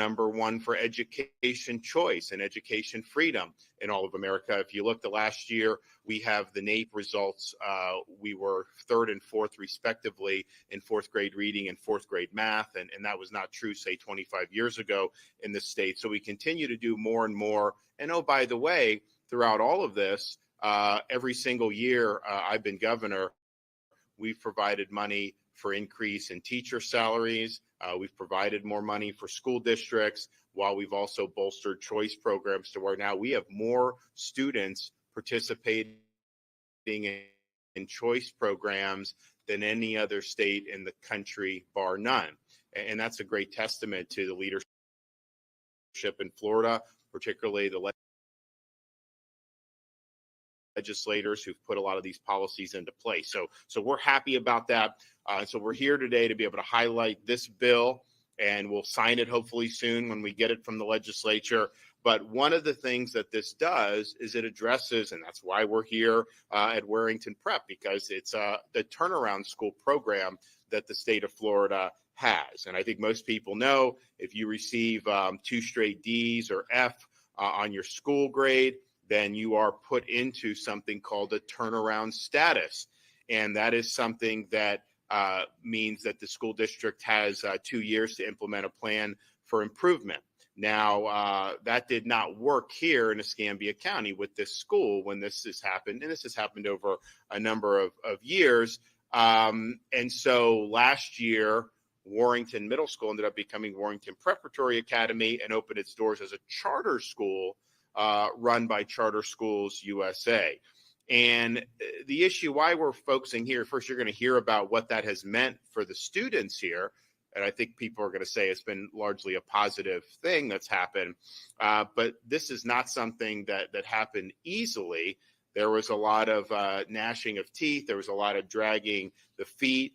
number one for education choice and education freedom in all of America. If you look the last year, we have the NAEP results. We were third and fourth, respectively, in fourth grade reading and fourth grade math. And that was not true, say, 25 years ago in the state. So we continue to do more and more. And oh, by the way, throughout all of this, every single year I've been governor, we've provided money for increase in teacher salaries. We've provided more money for school districts, while we've also bolstered choice programs to where now we have more students participating in choice programs than any other state in the country, bar none. And that's a great testament to the leadership in Florida, particularly the legislators who've put a lot of these policies into place. So we're happy about that. So we're here today to be able to highlight this bill, and we'll sign it hopefully soon when we get it from the legislature. But one of the things that this does is it addresses, and that's why we're here at Warrington Prep, because it's the turnaround school program that the state of Florida has. And I think most people know if you receive 2 straight D's or F on your school grade, then you are put into something called a turnaround status. And that is something that means that the school district has 2 years to implement a plan for improvement. Now, that did not work here in Escambia County with this school when this has happened, and this has happened over a number of years. And so last year, Warrington Middle School ended up becoming Warrington Preparatory Academy and opened its doors as a charter school run by Charter Schools USA. And the issue why we're focusing here, first, you're going to hear about what that has meant for the students here. And I think people are going to say it's been largely a positive thing that's happened. But this is not something that happened easily. There was a lot of gnashing of teeth. There was a lot of dragging the feet.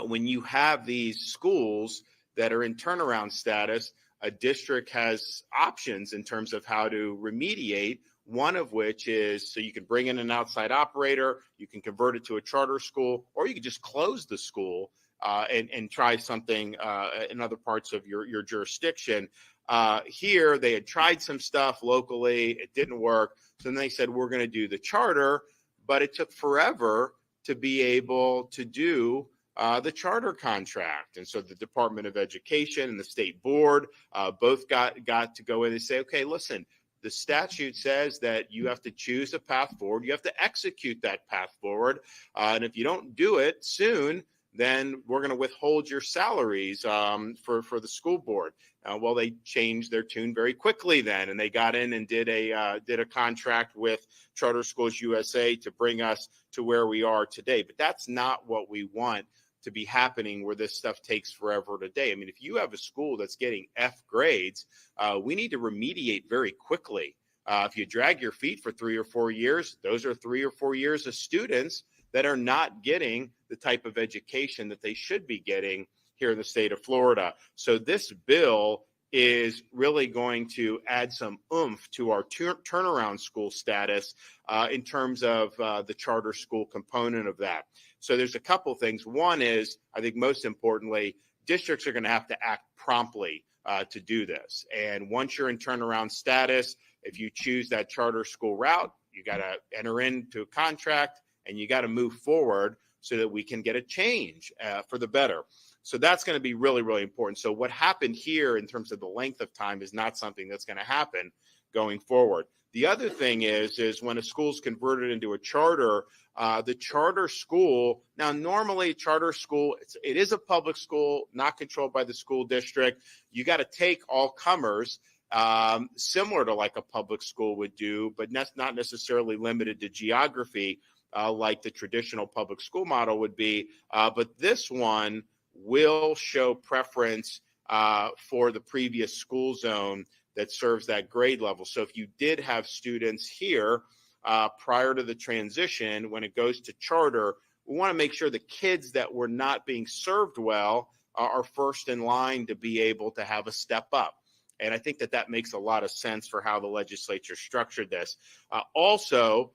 When you have these schools that are in turnaround status, a district has options in terms of how to remediate, one of which is so you can bring in an outside operator, you can convert it to a charter school, or you can just close the school and try something in other parts of your jurisdiction. Here, they had tried some stuff locally. It didn't work. So then they said, we're going to do the charter, but it took forever to be able to do the charter contract. And so the Department of Education and the state board both got to go in and say, okay, listen, the statute says that you have to choose a path forward. You have to execute that path forward. And if you don't do it soon, then we're going to withhold your salaries for the school board. Well, they changed their tune very quickly then, and they got in and did a contract with Charter Schools USA to bring us to where we are today. But that's not what we want to be happening, where this stuff takes forever today. I mean, if you have a school that's getting F grades, we need to remediate very quickly. If you drag your feet for 3 or 4 years, those are 3 or 4 years of students that are not getting the type of education that they should be getting here in the state of Florida. So this bill is really going to add some oomph to our turnaround school status in terms of the charter school component of that. So there's a couple things. One is, I think most importantly, districts are going to have to act promptly to do this. And once you're in turnaround status, if you choose that charter school route, you got to enter into a contract and you got to move forward so that we can get a change for the better. So that's going to be really, really important. So what happened here in terms of the length of time is not something that's going to happen going forward. The other thing is when a school's converted into a charter, the charter school, now normally charter school, it is a public school, not controlled by the school district. You got to take all comers, similar to like a public school would do, but not necessarily limited to geography like the traditional public school model would be. But this one will show preference for the previous school zone that serves that grade level. So if you did have students here prior to the transition, when it goes to charter, we want to make sure the kids that were not being served well are first in line to be able to have a step up. And I think that makes a lot of sense for how the legislature structured this. Also,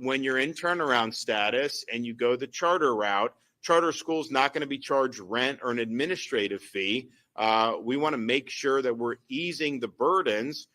when you're in turnaround status and you go the charter route, charter school's not going to be charged rent or an administrative fee. we want to make sure that we're easing the burdens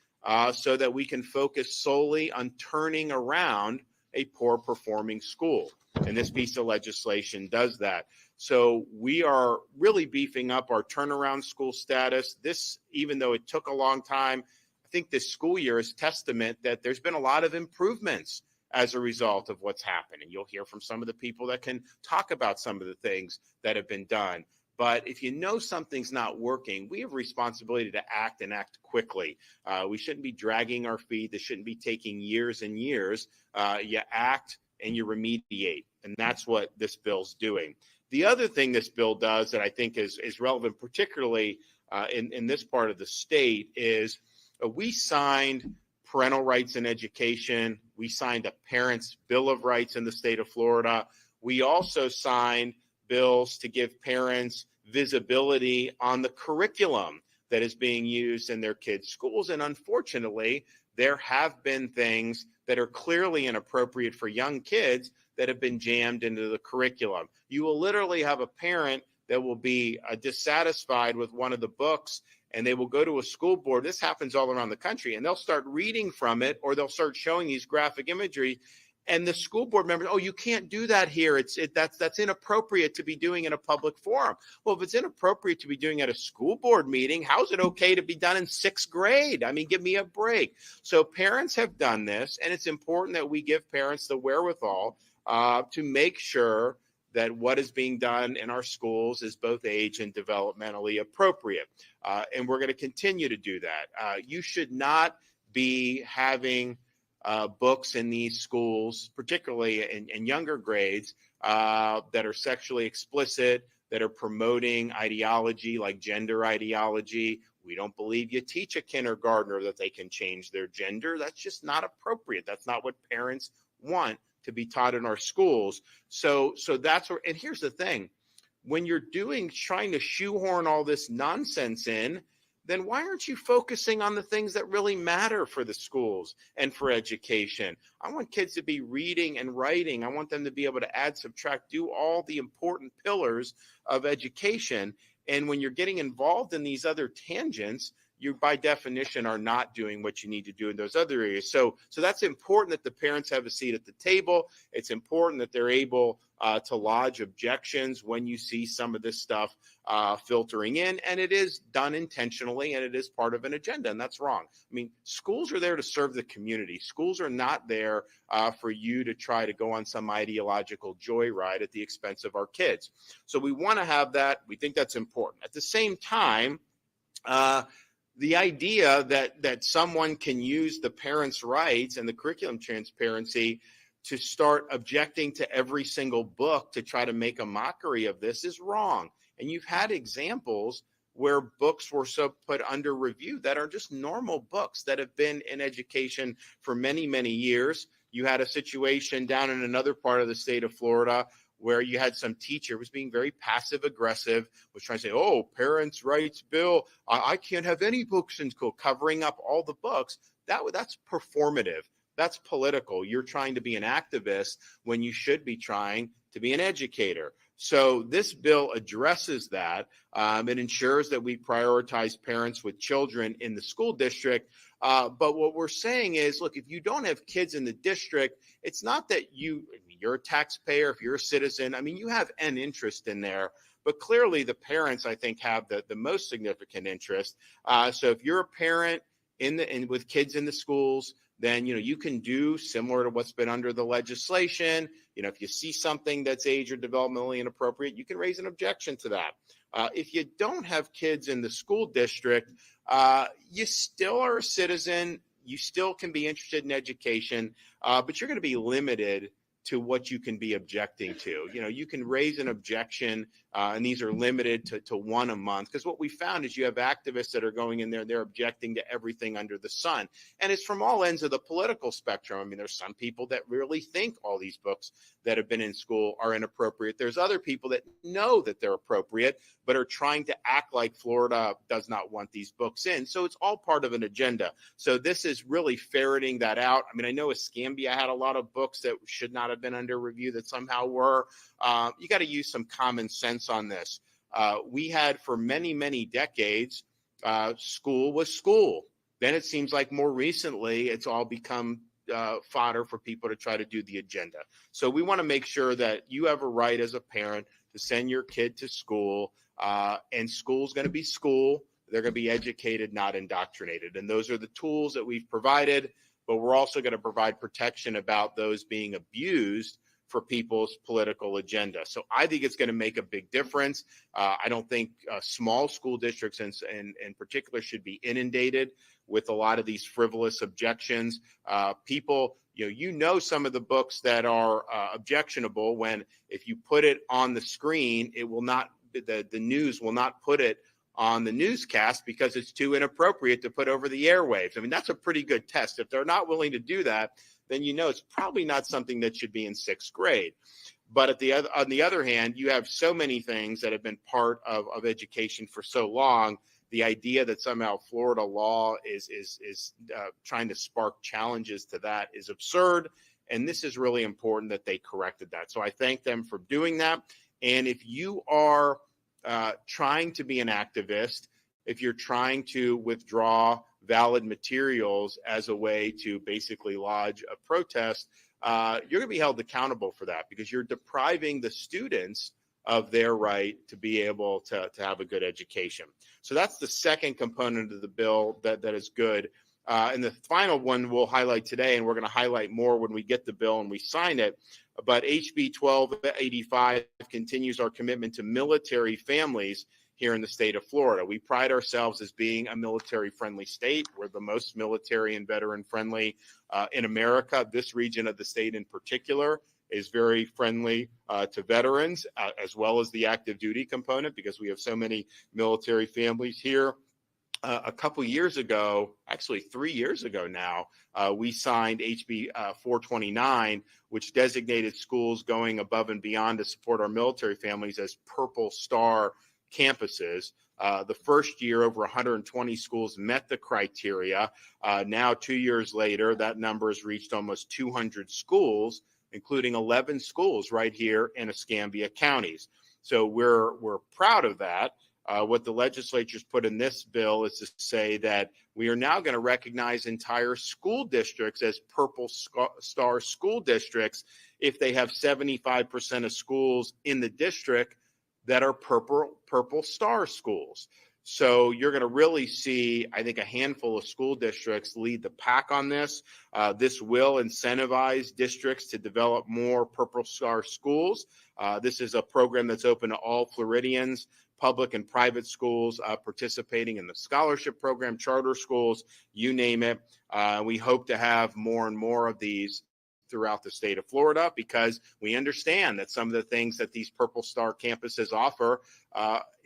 so that we can focus solely on turning around a poor performing school. And this piece of legislation does that. So we are really beefing up our turnaround school status. This, even though it took a long time, I think this school year is testament that there's been a lot of improvements as a result of what's happened. And you'll hear from some of the people that can talk about some of the things that have been done. But if you know something's not working, we have responsibility to act and act quickly. We shouldn't be dragging our feet. This shouldn't be taking years and years. You act and you remediate. And that's what this bill's doing. The other thing this bill does that I think is relevant, particularly in this part of the state, is we signed parental rights in education. We signed a parent's bill of rights in the state of Florida. We also signed bills to give parents visibility on the curriculum that is being used in their kids' schools. And unfortunately, there have been things that are clearly inappropriate for young kids that have been jammed into the curriculum. You will literally have a parent that will be dissatisfied with one of the books, and they will go to a school board. This happens all around the country, and they'll start reading from it, or they'll start showing these graphic imagery. And the school board members, oh, you can't do that here. That's inappropriate to be doing in a public forum. Well, if it's inappropriate to be doing at a school board meeting, how is it okay to be done in 6th grade? I mean, give me a break. So parents have done this, and it's important that we give parents the wherewithal to make sure that what is being done in our schools is both age and developmentally appropriate. And we're going to continue to do that. You should not be having books in these schools, particularly in younger grades, that are sexually explicit, that are promoting ideology like gender ideology. We don't believe you teach a kindergartner that they can change their gender. That's just not appropriate. That's not what parents want to be taught in our schools. So that's where, and here's the thing, when you're trying to shoehorn all this nonsense in, then why aren't you focusing on the things that really matter for the schools and for education? I want kids to be reading and writing. I want them to be able to add, subtract, do all the important pillars of education. And when you're getting involved in these other tangents, you by definition are not doing what you need to do in those other areas. So that's important that the parents have a seat at the table. It's important that they're able to lodge objections when you see some of this stuff filtering in, and it is done intentionally, and it is part of an agenda, and that's wrong. I mean, schools are there to serve the community. Schools are not there for you to try to go on some ideological joyride at the expense of our kids. So we want to have that. We think that's important. At the same time, the idea that someone can use the parents' rights and the curriculum transparency to start objecting to every single book to try to make a mockery of this is wrong. And you've had examples where books were so put under review that are just normal books that have been in education for many, many years. You had a situation down in another part of the state of Florida where you had some teacher was being very passive aggressive, was trying to say, oh, parents' rights bill, I can't have any books in school, covering up all the books. That's performative. That's political. You're trying to be an activist when you should be trying to be an educator. So this bill addresses that. It ensures that we prioritize parents with children in the school district. But what we're saying is, look, if you don't have kids in the district, it's not that you're a taxpayer, if you're a citizen, I mean, you have an interest in there. But clearly the parents, I think, have the most significant interest. So if you're a parent with kids in the schools, then, you can do similar to what's been under the legislation. If you see something that's age or developmentally inappropriate, you can raise an objection to that. If you don't have kids in the school district, you still are a citizen. You still can be interested in education, but you're going to be limited to what you can be objecting to. You can raise an objection, and these are limited to one a month, because what we found is you have activists that are going in there, they're objecting to everything under the sun. And it's from all ends of the political spectrum. I mean, there's some people that really think all these books that have been in school are inappropriate. There's other people that know that they're appropriate, but are trying to act like Florida does not want these books in. So it's all part of an agenda. So this is really ferreting that out. I mean, I know Escambia had a lot of books that should not have been under review that somehow were. You got to use some common sense on this. We had for many, many decades, school was school. Then it seems like more recently, it's all become fodder for people to try to do the agenda. So we want to make sure that you have a right as a parent to send your kid to school, and school's going to be school. They're going to be educated, not indoctrinated. And those are the tools that we've provided, but we're also going to provide protection about those being abused for people's political agenda. So I think it's going to make a big difference. I don't think small school districts in particular should be inundated with a lot of these frivolous objections. People, some of the books that are objectionable when if you put it on the screen, it will not, the news will not put it on the newscast because it's too inappropriate to put over the airwaves. I mean, that's a pretty good test. If they're not willing to do that, then it's probably not something that should be in sixth grade. But on the other hand, you have so many things that have been part of education for so long. The idea that somehow Florida law is trying to spark challenges to that is absurd. And this is really important that they corrected that. So I thank them for doing that. And if you are trying to be an activist, if you're trying to withdraw valid materials as a way to basically lodge a protest, you're going to be held accountable for that because you're depriving the students of their right to be able to have a good education. So that's the second component of the bill that is good. And the final one we'll highlight today, and we're going to highlight more when we get the bill and we sign it. But HB 1285 continues our commitment to military families here in the state of Florida. We pride ourselves as being a military-friendly state. We're the most military and veteran-friendly in America. This region of the state in particular is very friendly to veterans, as well as the active duty component, because we have so many military families here. A couple years ago, actually 3 years ago now, we signed HB 429, which designated schools going above and beyond to support our military families as Purple Star campuses. The first year, over 120 schools met the criteria. Now, 2 years later, that number has reached almost 200 schools, including 11 schools right here in Escambia counties. So we're proud of that. What the legislature's put in this bill is to say that we are now going to recognize entire school districts as Purple Star school districts if they have 75% of schools in the district that are Purple Star schools. So you're going to really see, I think, a handful of school districts lead the pack on this. This will incentivize districts to develop more Purple Star schools. This is a program that's open to all Floridians, public and private schools participating in the scholarship program, charter schools, you name it. We hope to have more and more of these throughout the state of Florida because we understand that some of the things that these Purple Star campuses offer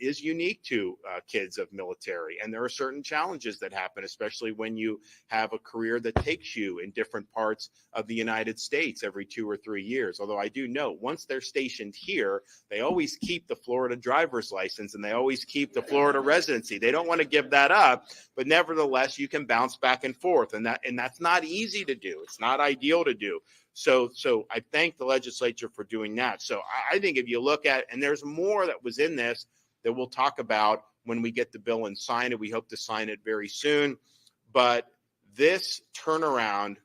is unique to kids of military. And there are certain challenges that happen, especially when you have a career that takes you in different parts of the United States every 2 or 3 years. Although I do know once they're stationed here, they always keep the Florida driver's license and they always keep the Florida residency. They don't want to give that up, but nevertheless, you can bounce back and forth. And that's not easy to do. It's not ideal to do. So I thank the legislature for doing that. So I think if you look at, and there's more that was in this that we'll talk about when we get the bill and sign it. We hope to sign it very soon. But this turnaround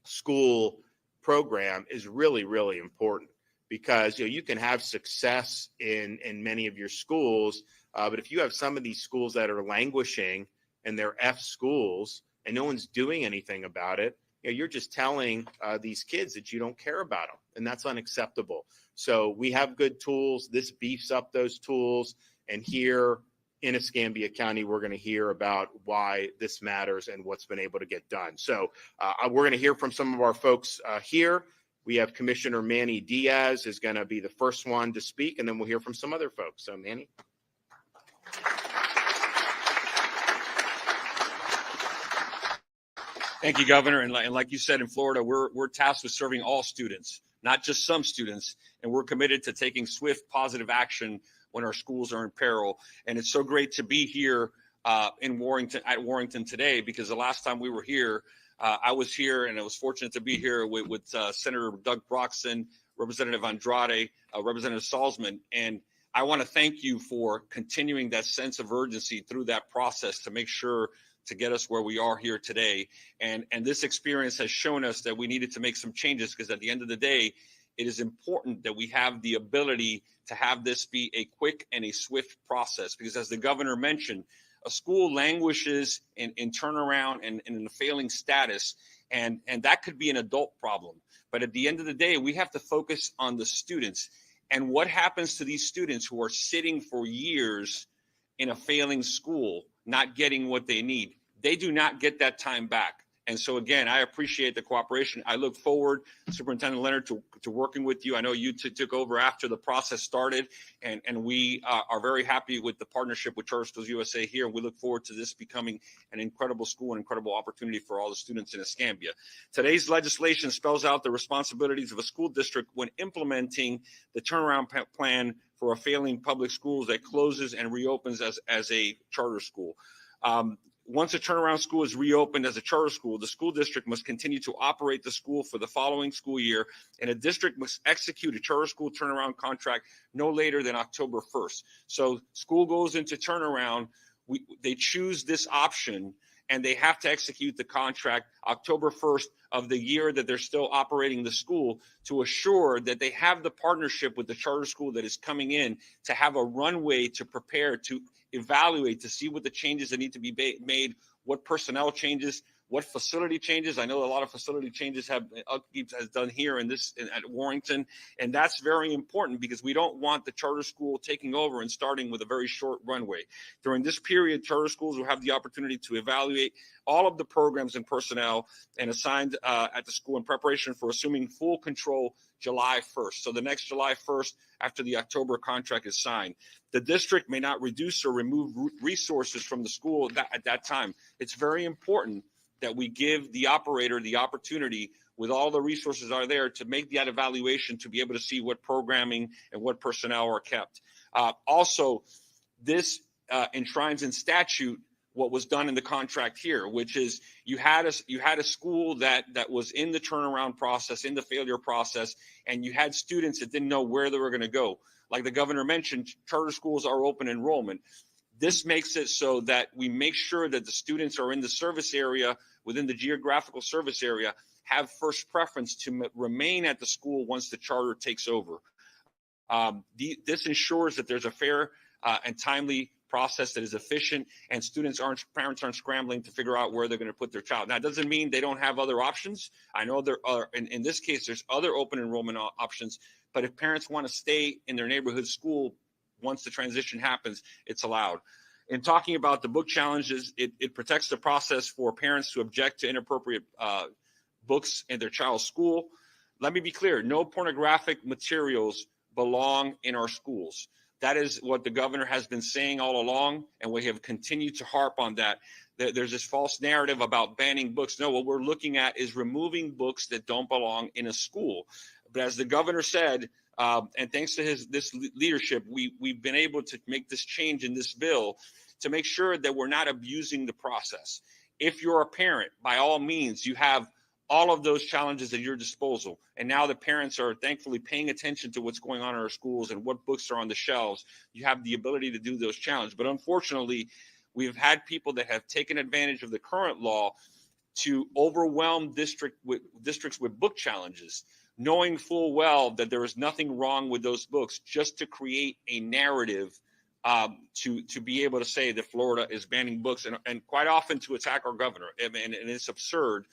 school program is really, really important because you can have success in many of your schools. But if you have some of these schools that are languishing and they're F schools and no one's doing anything about it, you're just telling these kids that you don't care about them, and that's unacceptable. So we have good tools. This beefs up those tools. And here in Escambia County, we're going to hear about why this matters and what's been able to get done. So we're going to hear from some of our folks here. We have Commissioner Manny Diaz is going to be the first one to speak, and then we'll hear from some other folks. So Manny. Thank you, Governor. And like you said, in Florida, we're tasked with serving all students, not just some students. And we're committed to taking swift, positive action when our schools are in peril. And it's so great to be here at Warrington today, because the last time we were here, I was here and I was fortunate to be here with Senator Doug Broxson, Representative Andrade, Representative Salzman. And I want to thank you for continuing that sense of urgency through that process to make sure to get us where we are here today. And this experience has shown us that we needed to make some changes, because at the end of the day, it is important that we have the ability to have this be a quick and a swift process, because as the governor mentioned, a school languishes in turnaround and in a failing status, and that could be an adult problem. But at the end of the day, we have to focus on the students. And what happens to these students who are sitting for years in a failing school, not getting what they need? They do not get that time back. And so, again, I appreciate the cooperation. I look forward, Superintendent Leonard, to working with you. I know you took over after the process started, and we are very happy with the partnership with Charter Schools USA here. And we look forward to this becoming an incredible school, an incredible opportunity for all the students in Escambia. Today's legislation spells out the responsibilities of a school district when implementing the turnaround plan for a failing public schools that closes and reopens as a charter school. Once a turnaround school is reopened as a charter school, the school district must continue to operate the school for the following school year, and a district must execute a charter school turnaround contract no later than October 1st. So school goes into turnaround, they choose this option, and they have to execute the contract October 1st of the year that they're still operating the school, to assure that they have the partnership with the charter school that is coming in to have a runway to prepare, to evaluate, to see what the changes that need to be made, what personnel changes, what facility changes. I know a lot of facility changes Upkeep has done here at Warrington, and that's very important, because we don't want the charter school taking over and starting with a very short runway. During this period, charter schools will have the opportunity to evaluate all of the programs and personnel and assigned at the school in preparation for assuming full control July 1st. So the next July 1st, after the October contract is signed. The district may not reduce or remove resources from the school at that time. It's very important that we give the operator the opportunity, with all the resources are there, to make that evaluation, to be able to see what programming and what personnel are kept. Also, this enshrines in statute what was done in the contract here, which is you had a school that was in the turnaround process, in the failure process, and you had students that didn't know where they were going to go. Like the governor mentioned, charter schools are open enrollment. This makes it so that we make sure that the students are in the service area, within the geographical service area, have first preference to remain at the school once the charter takes over. This ensures that there's a fair and timely process that is efficient, and parents aren't scrambling to figure out where they're going to put their child. Now, it doesn't mean they don't have other options. I know there are, in this case, there's other open enrollment options, but if parents want to stay in their neighborhood school, once the transition happens, it's allowed. In talking about the book challenges, it protects the process for parents to object to inappropriate books in their child's school. Let me be clear, no pornographic materials belong in our schools. That is what the governor has been saying all along, and we have continued to harp on that. There's this false narrative about banning books. No, what we're looking at is removing books that don't belong in a school. But as the governor said, and thanks to this leadership, we've been able to make this change in this bill to make sure that we're not abusing the process. If you're a parent, by all means, you have all of those challenges at your disposal. And now the parents are thankfully paying attention to what's going on in our schools and what books are on the shelves. You have the ability to do those challenges. But unfortunately, we've had people that have taken advantage of the current law to overwhelm districts with book challenges, knowing full well that there is nothing wrong with those books, just to create a narrative to be able to say that Florida is banning books, and quite often to attack our governor. And it's absurd.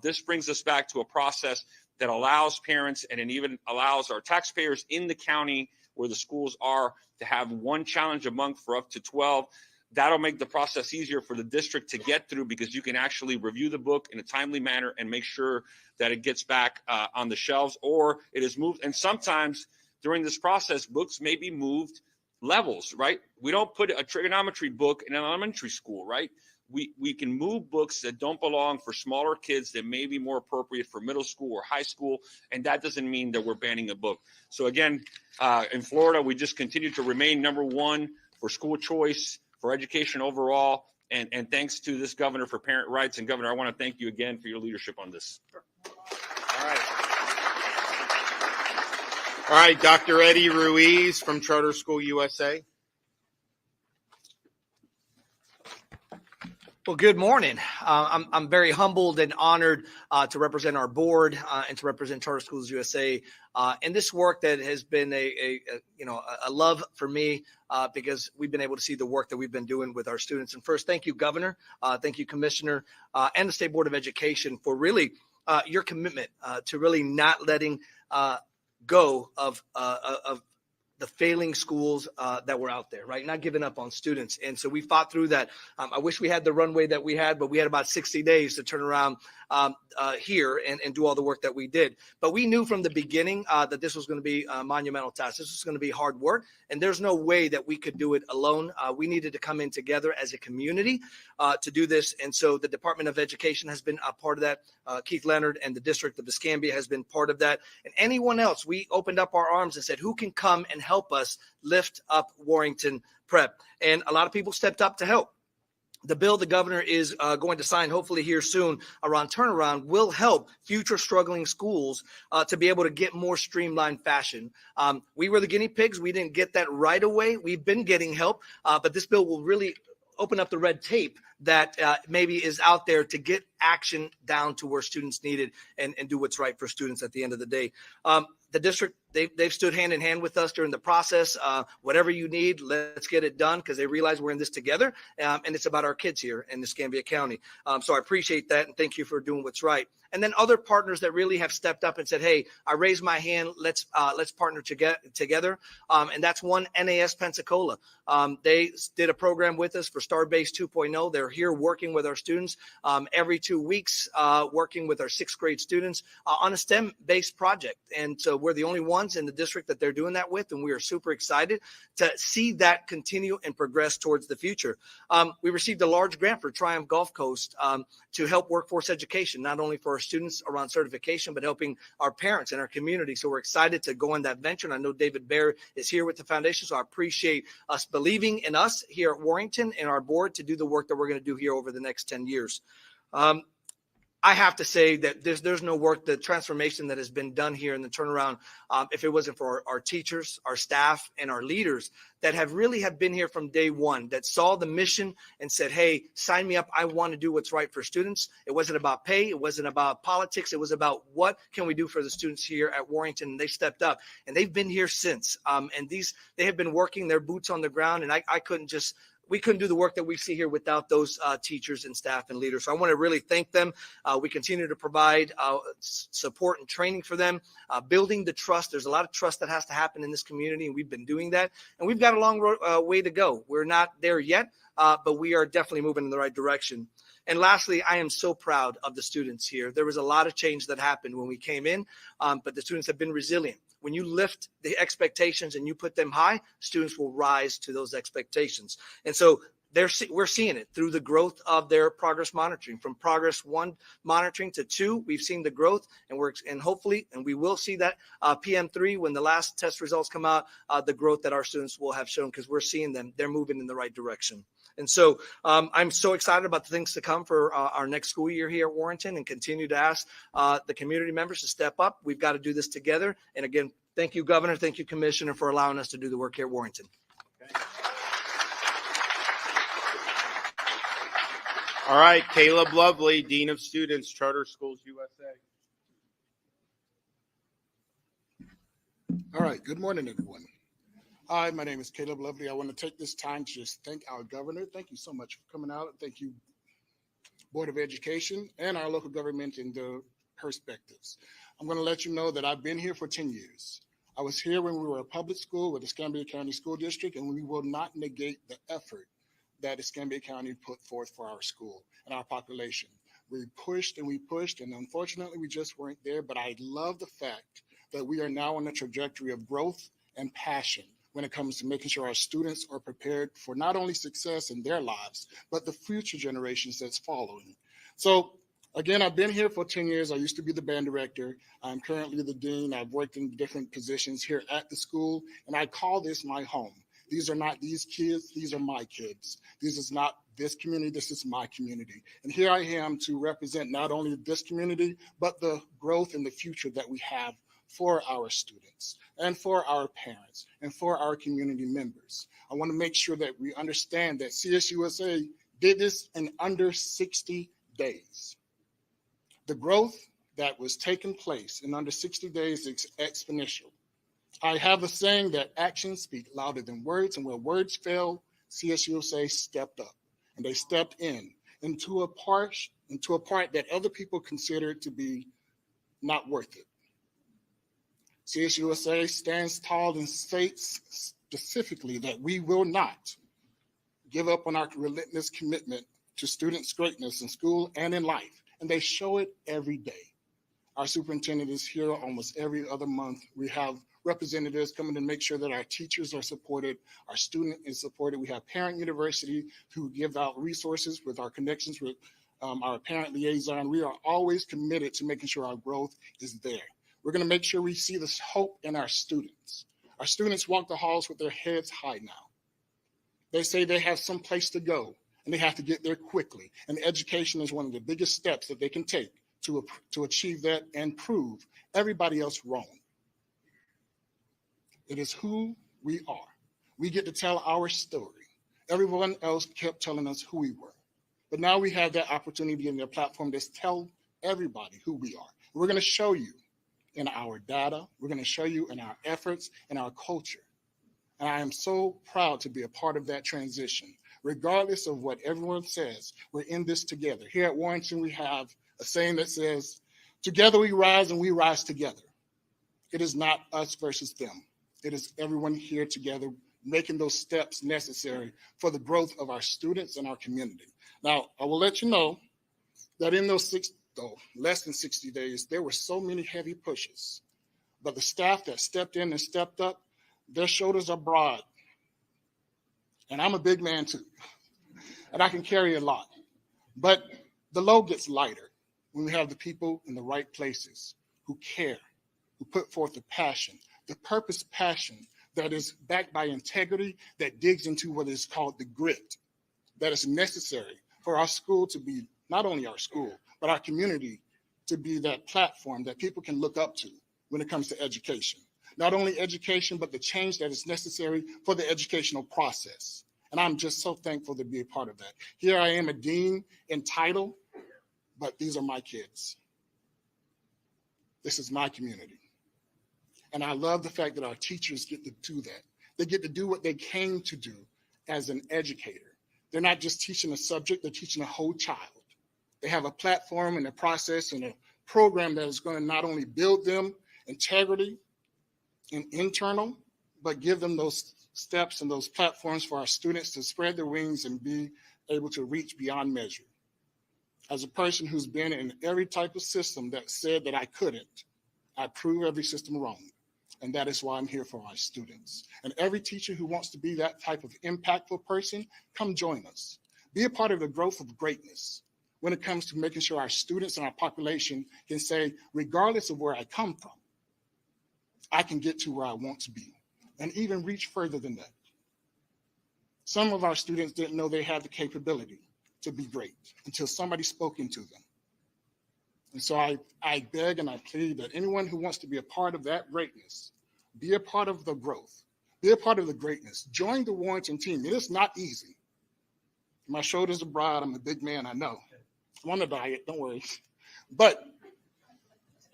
This brings us back to a process that allows parents, and it even allows our taxpayers in the county where the schools are, to have one challenge a month for up to 12. That'll make the process easier for the district to get through, because you can actually review the book in a timely manner and make sure that it gets back on the shelves, or it is moved. And sometimes during this process, books may be moved levels, right? We don't put a trigonometry book in an elementary school, right? We can move books that don't belong for smaller kids that may be more appropriate for middle school or high school, and that doesn't mean that we're banning a book. So again, in Florida, we just continue to remain #1 for school choice, for education overall, and thanks to this governor for parent rights. And Governor, I want to thank you again for your leadership on this. All right. All right, Dr. Eddie Ruiz from Charter School USA. Well, good morning. I'm very humbled and honored to represent our board and to represent Charter Schools USA in this work that has been a love for me because we've been able to see the work that we've been doing with our students. And first, thank you, Governor. Thank you, Commissioner, and the State Board of Education for really your commitment to really not letting go of the failing schools that were out there, right? Not giving up on students. And so we fought through that. I wish we had the runway that we had, but we had about 60 days to turn around here and do all the work that we did. But we knew from the beginning that this was going to be a monumental task. This was going to be hard work, and there's no way that we could do it alone. We needed to come in together as a community to do this. And so the Department of Education has been a part of that. Keith Leonard and the District of Escambia has been part of that. And anyone else, we opened up our arms and said, who can come and help us lift up Warrington Prep? And a lot of people stepped up to help. The bill the governor is going to sign, hopefully here soon, around turnaround will help future struggling schools to be able to get more streamlined fashion. We were the guinea pigs. We didn't get that right away. We've been getting help, but this bill will really open up the red tape that maybe is out there to get action down to where students need it and do what's right for students at the end of the day. The district, they've stood hand in hand with us during the process. Whatever you need, let's get it done because they realize we're in this together, and it's about our kids here in Escambia County. So I appreciate that, and thank you for doing what's right. And then other partners that really have stepped up and said, hey, I raised my hand, let's partner together. And that's one, NAS Pensacola. They did a program with us for Starbase 2.0. They're here working with our students every 2 weeks, working with our 6th grade students on a STEM-based project. And so we're the only ones in the district that they're doing that with, and we are super excited to see that continue and progress towards the future. We received a large grant for Triumph Gulf Coast to help workforce education, not only for our students around certification, but helping our parents and our community. So we're excited to go on that venture. And I know David Baer is here with the foundation, so I appreciate us believing in us here at Warrington and our board to do the work that we're going to do here over the next 10 years. I have to say that there's no work, the transformation that has been done here in the turnaround, if it wasn't for our teachers, our staff, and our leaders that have been here from day one, that saw the mission and said, hey, sign me up. I want to do what's right for students. It wasn't about pay. It wasn't about politics. It was about what can we do for the students here at Warrington. And they stepped up, and they've been here since. And they have been working their boots on the ground, and we couldn't do the work that we see here without those teachers and staff and leaders. So I want to really thank them. We continue to provide support and training for them, building the trust. There's a lot of trust that has to happen in this community, and we've been doing that. And we've got a long way to go. We're not there yet, but we are definitely moving in the right direction. And lastly, I am so proud of the students here. There was a lot of change that happened when we came in, but the students have been resilient. When you lift the expectations and you put them high, students will rise to those expectations. And so we're seeing it through the growth of their progress monitoring. From progress 1 monitoring to 2, we've seen the growth, and hopefully we will see that PM3 when the last test results come out, the growth that our students will have shown, because we're seeing them. They're moving in the right direction. And so I'm so excited about the things to come for our next school year here at Warrington, and continue to ask the community members to step up. We've got to do this together. And again, thank you, Governor. Thank you, Commissioner, for allowing us to do the work here at Warrington. Okay. All right, Caleb Lovely, Dean of Students, Charter Schools USA. All right, good morning, everyone. Hi, my name is Caleb Lovely. I want to take this time to just thank our governor. Thank you so much for coming out. Thank you, Board of Education, and our local government and the perspectives. I'm going to let you know that I've been here for 10 years. I was here when we were a public school with the Escambia County School District, and we will not negate the effort that Escambia County put forth for our school and our population. We pushed, and unfortunately we just weren't there, but I love the fact that we are now on a trajectory of growth and passion when it comes to making sure our students are prepared for not only success in their lives, but the future generations that's following. So again, I've been here for 10 years. I used to be the band director. I'm currently the dean. I've worked in different positions here at the school, and I call this my home. These are not these kids, these are my kids. This is not this community, this is my community. And here I am to represent not only this community, but the growth and the future that we have for our students and for our parents and for our community members. I want to make sure that we understand that CSUSA did this in under 60 days. The growth that was taking place in under 60 days is exponential. I have a saying that actions speak louder than words, and where words fail, CSUSA stepped up, and they stepped into a part that other people considered to be not worth it. CSUSA stands tall and states specifically that we will not give up on our relentless commitment to students' greatness in school and in life, and they show it every day. Our superintendent is here almost every other month. We have representatives coming to make sure that our teachers are supported, our student is supported. We have Parent University who give out resources with our connections with our parent liaison. We are always committed to making sure our growth is there. We're going to make sure we see this hope in our students. Our students walk the halls with their heads high now. They say they have some place to go and they have to get there quickly. And education is one of the biggest steps that they can take to achieve that and prove everybody else wrong. It is who we are. We get to tell our story. Everyone else kept telling us who we were. But now we have that opportunity in their platform to tell everybody who we are. We're going to show you in our data. We're going to show you in our efforts and our culture. And I am so proud to be a part of that transition. Regardless of what everyone says, we're in this together. Here at Warrington, we have a saying that says, together we rise and we rise together. It is not us versus them. It is everyone here together making those steps necessary for the growth of our students and our community. Now, I will let you know that in those less than 60 days, there were so many heavy pushes. But the staff that stepped in and stepped up, their shoulders are broad. And I'm a big man too. And I can carry a lot. But the load gets lighter when we have the people in the right places who care, who put forth the passion, the purpose passion that is backed by integrity, that digs into what is called the grit that is necessary for our school to be, not only our school, but our community to be that platform that people can look up to when it comes to education. Not only education, but the change that is necessary for the educational process. And I'm just so thankful to be a part of that. Here I am, a dean in title, but these are my kids. This is my community. And I love the fact that our teachers get to do that. They get to do what they came to do as an educator. They're not just teaching a subject, they're teaching a whole child. They have a platform and a process and a program that is going to not only build them integrity and internal, but give them those steps and those platforms for our students to spread their wings and be able to reach beyond measure. As a person who's been in every type of system that said that I couldn't, I prove every system wrong. And that is why I'm here for our students. And every teacher who wants to be that type of impactful person, come join us. Be a part of the growth of greatness when it comes to making sure our students and our population can say, regardless of where I come from, I can get to where I want to be and even reach further than that. Some of our students didn't know they had the capability to be great until somebody spoke into them. And so I beg and I plead that anyone who wants to be a part of that greatness, be a part of the growth, be a part of the greatness, join the Warrington team. It is not easy. My shoulders are broad. I'm a big man, I know. I'm on a diet, don't worry. But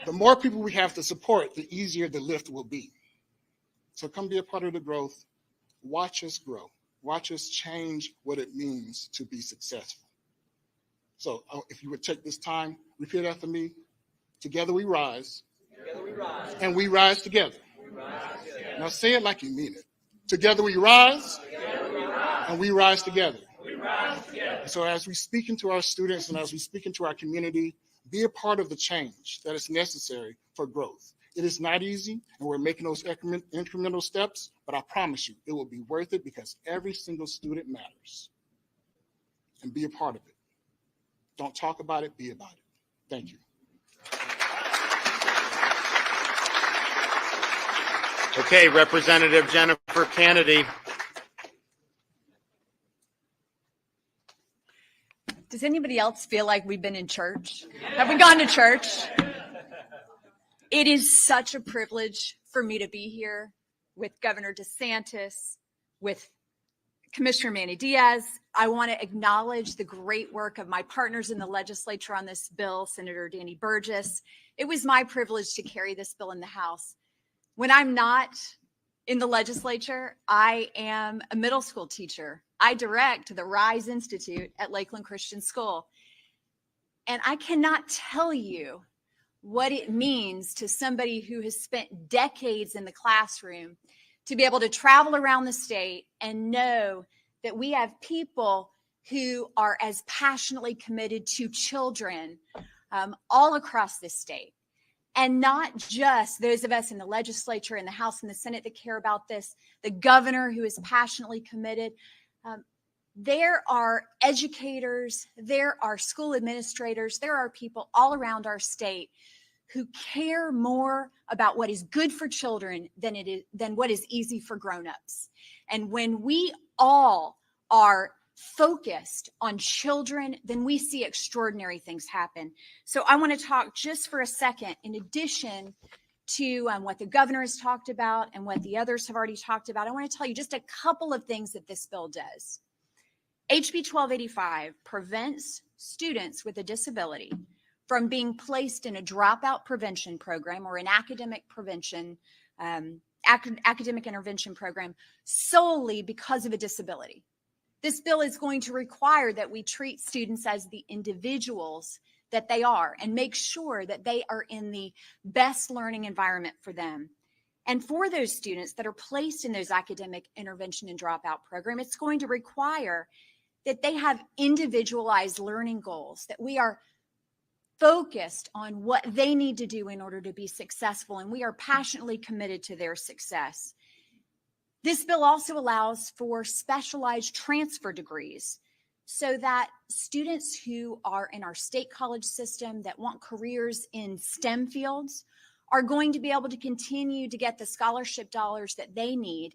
the more people we have to support, the easier the lift will be. So come be a part of the growth. Watch us grow. Watch us change what it means to be successful. So if you would take this time, repeat after me. Together we rise. Together we rise. And we rise together. We rise together. Now say it like you mean it. Together we rise. Together we rise. And we rise together. We rise together. So as we speak into our students and as we speak into our community, be a part of the change that is necessary for growth. It is not easy, and we're making those incremental steps, but I promise you, it will be worth it because every single student matters. And be a part of it. Don't talk about it, be about it. Thank you. Okay, Representative Jennifer Kennedy. Does anybody else feel like we've been in church? Have we gone to church? It is such a privilege for me to be here with Governor Desantis, with Commissioner Manny Diaz. I want to acknowledge the great work of my partners in the legislature on this bill, Senator Danny Burgess. It was my privilege to carry this bill in the House. When I'm not in the legislature, I am a middle school teacher. I direct the RISE Institute at Lakeland Christian School. And I cannot tell you what it means to somebody who has spent decades in the classroom to be able to travel around the state and know that we have people who are as passionately committed to children all across this state. And not just those of us in the legislature, in the House and the Senate that care about this, the governor who is passionately committed. There are educators, there are school administrators, there are people all around our state who care more about what is good for children than what is easy for grown-ups. And when we all are focused on children, then we see extraordinary things happen. So I want to talk just for a second, in addition to what the governor has talked about and what the others have already talked about, I want to tell you just a couple of things that this bill does. HB 1285 prevents students with a disability from being placed in a dropout prevention program or an academic prevention, academic intervention program solely because of a disability. This bill is going to require that we treat students as the individuals that they are and make sure that they are in the best learning environment for them. And for those students that are placed in those academic intervention and dropout program, it's going to require that they have individualized learning goals, that we are focused on what they need to do in order to be successful, and we are passionately committed to their success. This bill also allows for specialized transfer degrees so that students who are in our state college system that want careers in STEM fields are going to be able to continue to get the scholarship dollars that they need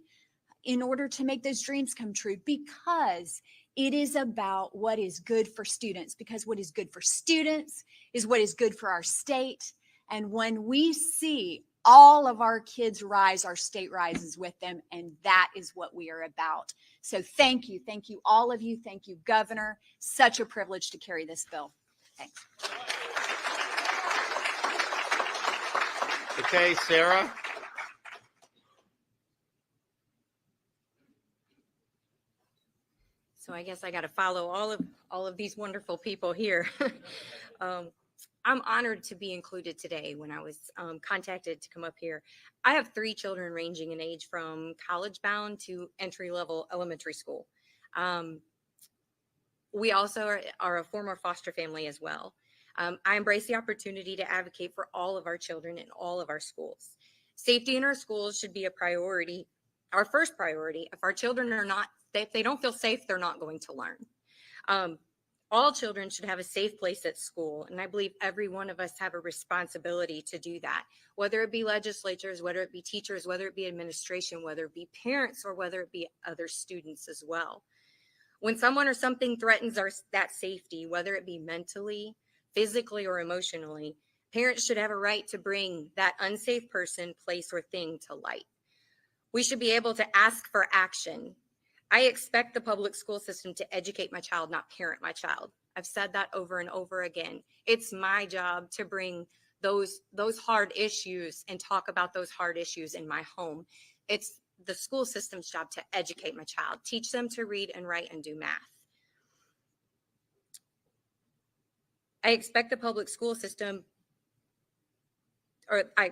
in order to make those dreams come true, because it is about what is good for students, because what is good for students is what is good for our state. And when we see all of our kids rise, our state rises with them, and that is what we are about. So thank you, all of you. Thank you, Governor. Such a privilege to carry this bill. Thanks. Okay, Sarah. So I guess I got to follow all of these wonderful people here. I'm honored to be included today. When I was contacted to come up here, I have 3 children ranging in age from college bound to entry-level elementary school. We also are a former foster family as well. I embrace the opportunity to advocate for all of our children in all of our schools. Safety in our schools should be a priority, our first priority. If our children are not, if they don't feel safe, they're not going to learn. All children should have a safe place at school, and I believe every one of us have a responsibility to do that, whether it be legislatures, whether it be teachers, whether it be administration, whether it be parents, or whether it be other students as well. When someone or something threatens that safety, whether it be mentally, physically, or emotionally, parents should have a right to bring that unsafe person, place, or thing to light. We should be able to ask for action. I expect the public school system to educate my child, not parent my child. I've said that over and over again. It's my job to bring those hard issues and talk about those hard issues in my home. It's the school system's job to educate my child, teach them to read and write and do math. I expect the public school system, I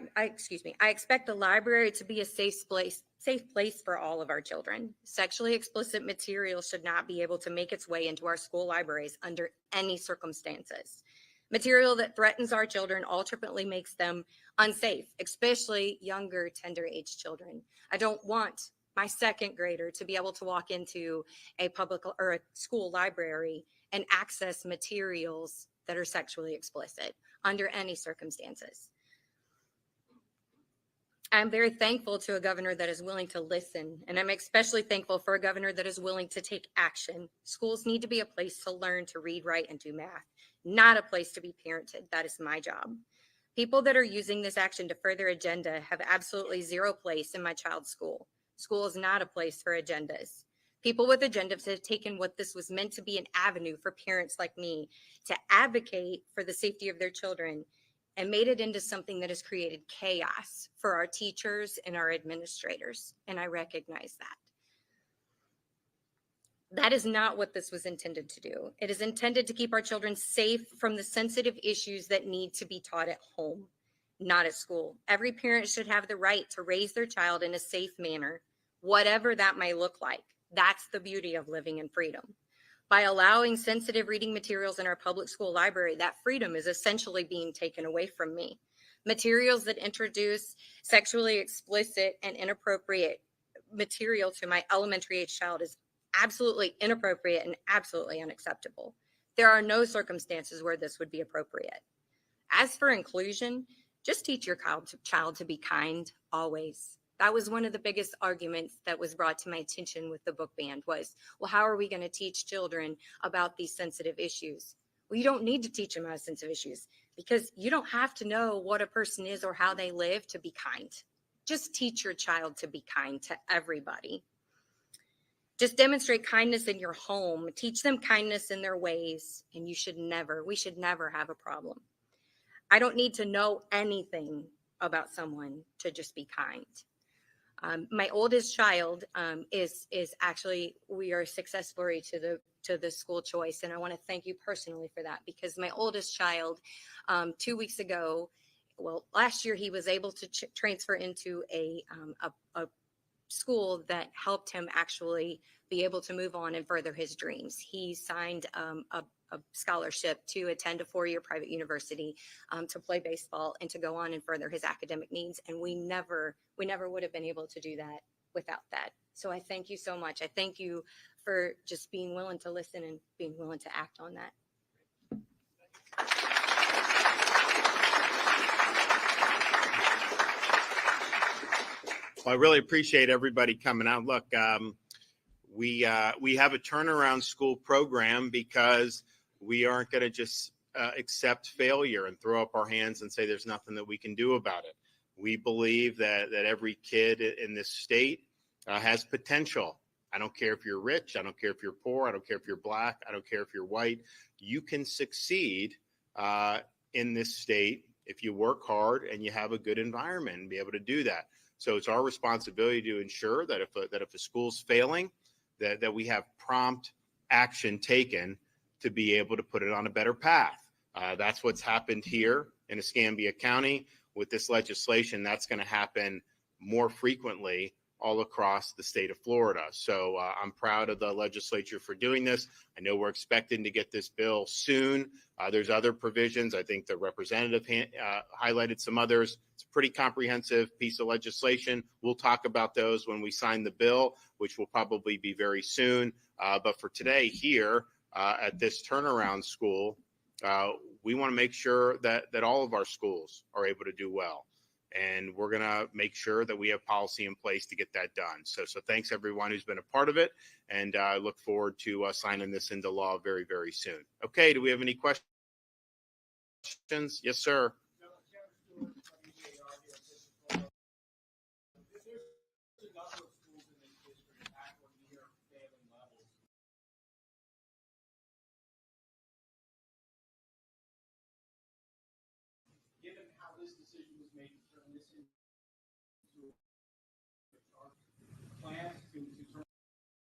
expect the library to be a safe place for all of our children. Sexually explicit material should not be able to make its way into our school libraries under any circumstances. Material that threatens our children ultimately makes them unsafe, especially younger, tender age children. I don't want my second grader to be able to walk into a public or a school library and access materials that are sexually explicit under any circumstances. I'm very thankful to a governor that is willing to listen, and I'm especially thankful for a governor that is willing to take action. Schools need to be a place to learn to read, write, and do math, not a place to be parented. That is my job. People that are using this action to further agenda have absolutely zero place in my child's school. School is not a place for agendas. People with agendas have taken what this was meant to be an avenue for parents like me to advocate for the safety of their children and made it into something that has created chaos for our teachers and our administrators. And I recognize that. That is not what this was intended to do. It is intended to keep our children safe from the sensitive issues that need to be taught at home, not at school. Every parent should have the right to raise their child in a safe manner, whatever that may look like. That's the beauty of living in freedom. By allowing sensitive reading materials in our public school library, that freedom is essentially being taken away from me. Materials that introduce sexually explicit and inappropriate material to my elementary age child is absolutely inappropriate and absolutely unacceptable. There are no circumstances where this would be appropriate. As for inclusion, just teach your child to be kind always. That was one of the biggest arguments that was brought to my attention with the book ban was, well, how are we going to teach children about these sensitive issues? Well, you don't need to teach them about sensitive issues because you don't have to know what a person is or how they live to be kind. Just teach your child to be kind to everybody. Just demonstrate kindness in your home. Teach them kindness in their ways, and we should never have a problem. I don't need to know anything about someone to just be kind. My oldest child is actually, we are a success story to the school choice, and I want to thank you personally for that because my oldest child, 2 weeks ago, well, last year he was able to transfer into a school that helped him actually be able to move on and further his dreams. He signed a scholarship to attend a 4-year private university to play baseball and to go on and further his academic needs. And we never would have been able to do that without that. So I thank you so much. I thank you for just being willing to listen and being willing to act on that. Well, I really appreciate everybody coming out. Look, we have a turnaround school program because we aren't going to just accept failure and throw up our hands and say there's nothing that we can do about it. We believe that every kid in this state has potential. I don't care if you're rich. I don't care if you're poor. I don't care if you're black. I don't care if you're white. You can succeed in this state if you work hard and you have a good environment and be able to do that. So it's our responsibility to ensure that if a school's failing, that we have prompt action taken to be able to put it on a better path. That's what's happened here in Escambia County with this legislation. That's going to happen more frequently all across the state of Florida. So I'm proud of the legislature for doing this. I know we're expecting to get this bill soon. There's other provisions. I think the representative highlighted some others. It's a pretty comprehensive piece of legislation. We'll talk about those when we sign the bill, which will probably be very soon. But for today here at this turnaround school, we want to make sure that all of our schools are able to do well. And we're going to make sure that we have policy in place to get that done. So thanks everyone who's been a part of it. And I look forward to signing this into law very, very soon. Okay, do we have any questions? Yes, sir. Given how this decision was made to turn this into a plan to turn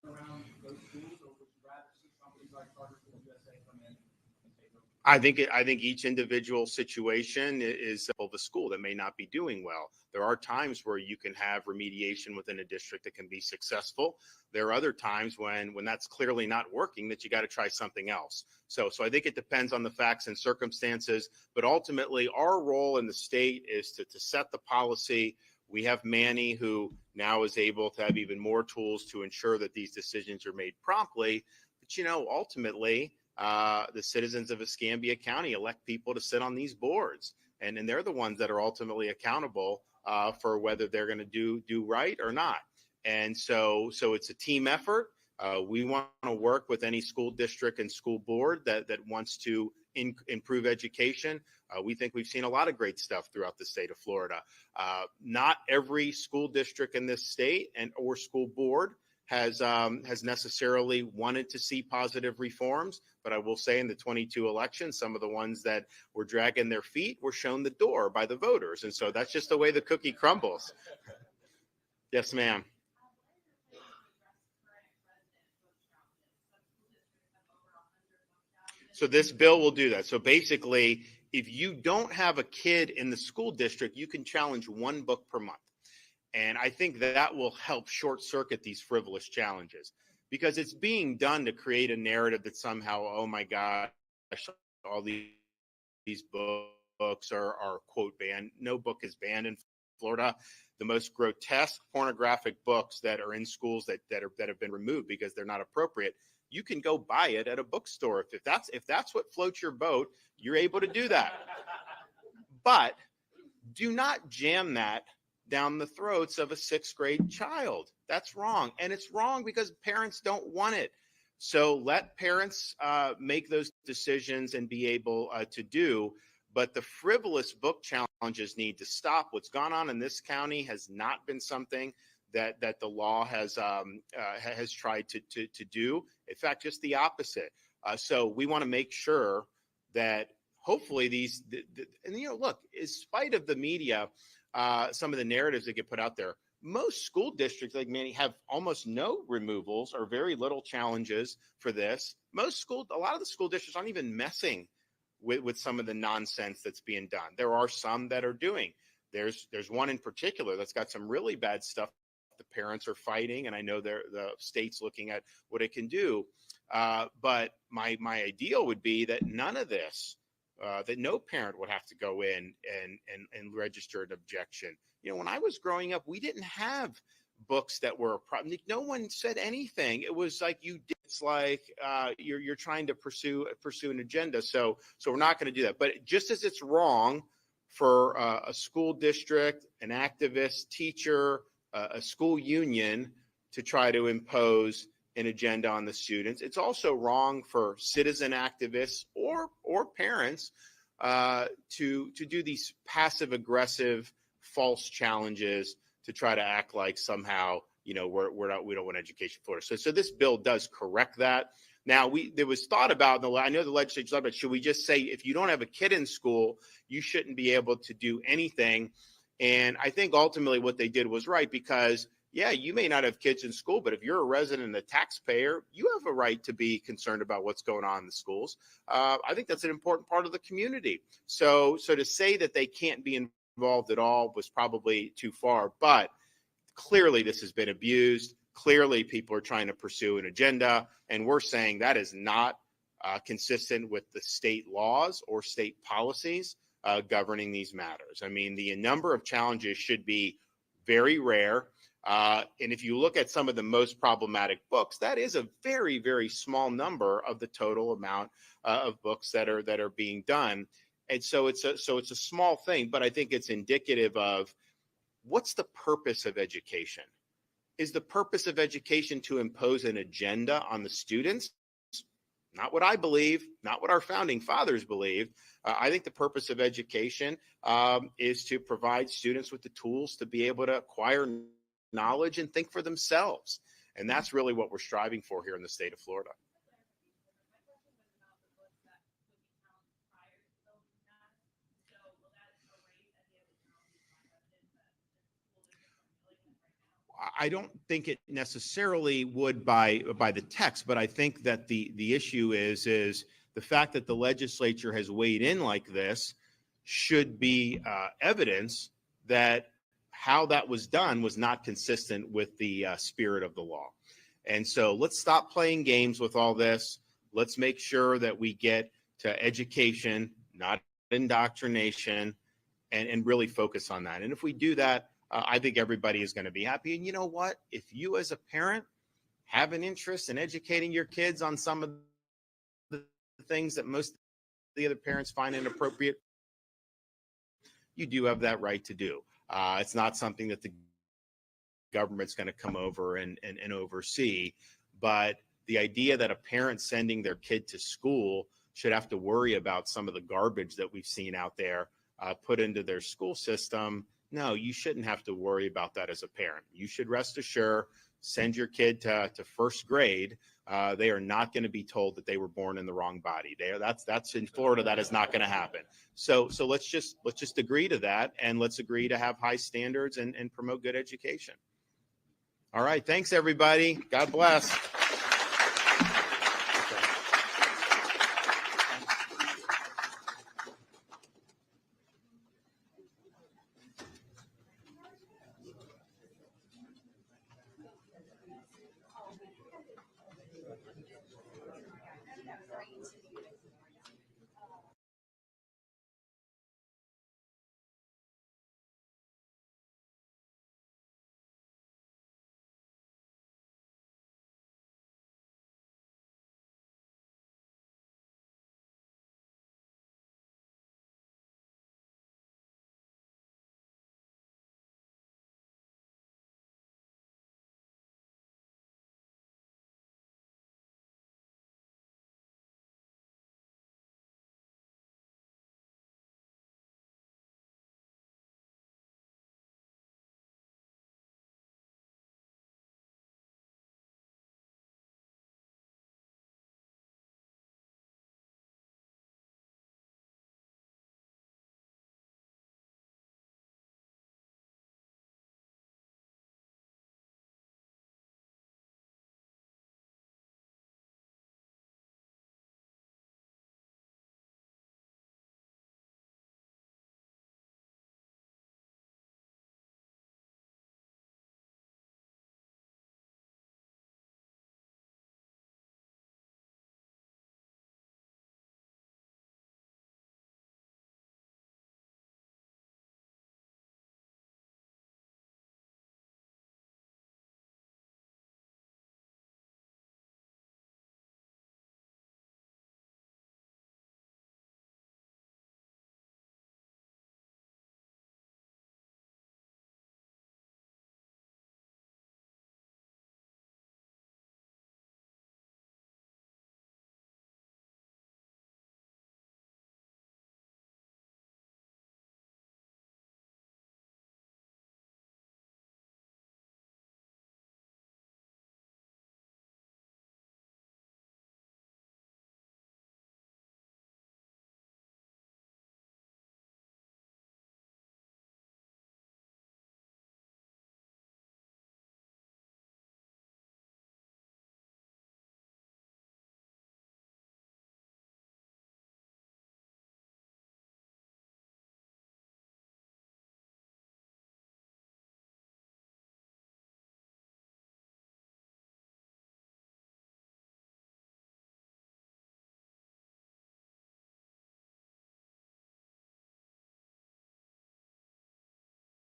around those schools, or would you rather see companies like Charter Schools USA come in and take over? I think each individual situation is of a school that may not be doing well. There are times where you can have remediation within a district that can be successful. There are other times when that's clearly not working that you got to try something else. So I think it depends on the facts and circumstances, but ultimately our role in the state is to set the policy. We have Manny, who now is able to have even more tools to ensure that these decisions are made promptly. But, ultimately, the citizens of Escambia County elect people to sit on these boards, and they're the ones that are ultimately accountable for whether they're going to do right or not. And so it's a team effort. We want to work with any school district and school board that wants to improve education. We think we've seen a lot of great stuff throughout the state of Florida. Not every school district in this state or school board has necessarily wanted to see positive reforms, but I will say in the 22 election, some of the ones that were dragging their feet were shown the door by the voters, and so that's just the way the cookie crumbles. Yes, ma'am. So this bill will do that. So basically, if you don't have a kid in the school district, you can challenge one book per month. And I think that will help short circuit these frivolous challenges, because it's being done to create a narrative that somehow, oh my gosh, all these books are quote banned. No book is banned in Florida. The most grotesque pornographic books that are in schools that have been removed because they're not appropriate, you can go buy it at a bookstore. If that's what floats your boat, you're able to do that. But do not jam that down the throats of a 6th grade child. That's wrong. And it's wrong because parents don't want it. So let parents make those decisions and be able to do. But the frivolous book challenges need to stop. What's gone on in this county has not been something that the law has tried to do. In fact, just the opposite. So we want to make sure that hopefully and look, in spite of the media, some of the narratives that get put out there, most school districts like many have almost no removals or very little challenges for this. A lot of the school districts aren't even messing with some of the nonsense that's being done. There are some that are doing. There's one in particular that's got some really bad stuff. The parents are fighting, and I know the state's looking at what it can do. But my ideal would be that none of this, that no parent would have to go in and register an objection. When I was growing up, we didn't have books that were a problem. No one said anything. It was like it's like you're trying to pursue an agenda. So we're not going to do that. But just as it's wrong for a school district, an activist, teacher, a school union to try to impose an agenda on the students, it's also wrong for citizen activists or parents to do these passive aggressive false challenges to try to act like somehow we don't want education in Florida. So this bill does correct that. Now there was thought about, I know the legislature thought about, should we just say if you don't have a kid in school, you shouldn't be able to do anything? And I think ultimately what they did was right, because yeah, you may not have kids in school, but if you're a resident and a taxpayer, you have a right to be concerned about what's going on in the schools. I think that's an important part of the community. So to say that they can't be involved at all was probably too far, but clearly this has been abused. Clearly people are trying to pursue an agenda, and we're saying that is not consistent with the state laws or state policies governing these matters. I mean, the number of challenges should be very rare. And if you look at some of the most problematic books, that is a very, very small number of the total amount of books that are being done. And so it's a small thing, but I think it's indicative of what's the purpose of education. Is the purpose of education to impose an agenda on the students? Not what I believe, not what our founding fathers believed. I think the purpose of education is to provide students with the tools to be able to acquire knowledge and think for themselves. And that's really what we're striving for here in the state of Florida. I don't think it necessarily would by the text, but I think that the issue is the fact that the legislature has weighed in like this should be evidence that how that was done was not consistent with the spirit of the law. And so let's stop playing games with all this. Let's make sure that we get to education, not indoctrination, and really focus on that. And if we do that, I think everybody is going to be happy. And you know what? If you as a parent have an interest in educating your kids on some of the things that most of the other parents find inappropriate, you do have that right to do. It's not something that the government's going to come over and oversee. But the idea that a parent sending their kid to school should have to worry about some of the garbage that we've seen out there put into their school system. No, you shouldn't have to worry about that as a parent. You should rest assured, send your kid to first grade. They are not going to be told that they were born in the wrong body. That's in Florida. That is not going to happen. So let's just agree to that, and let's agree to have high standards and promote good education. All right. Thanks, everybody. God bless.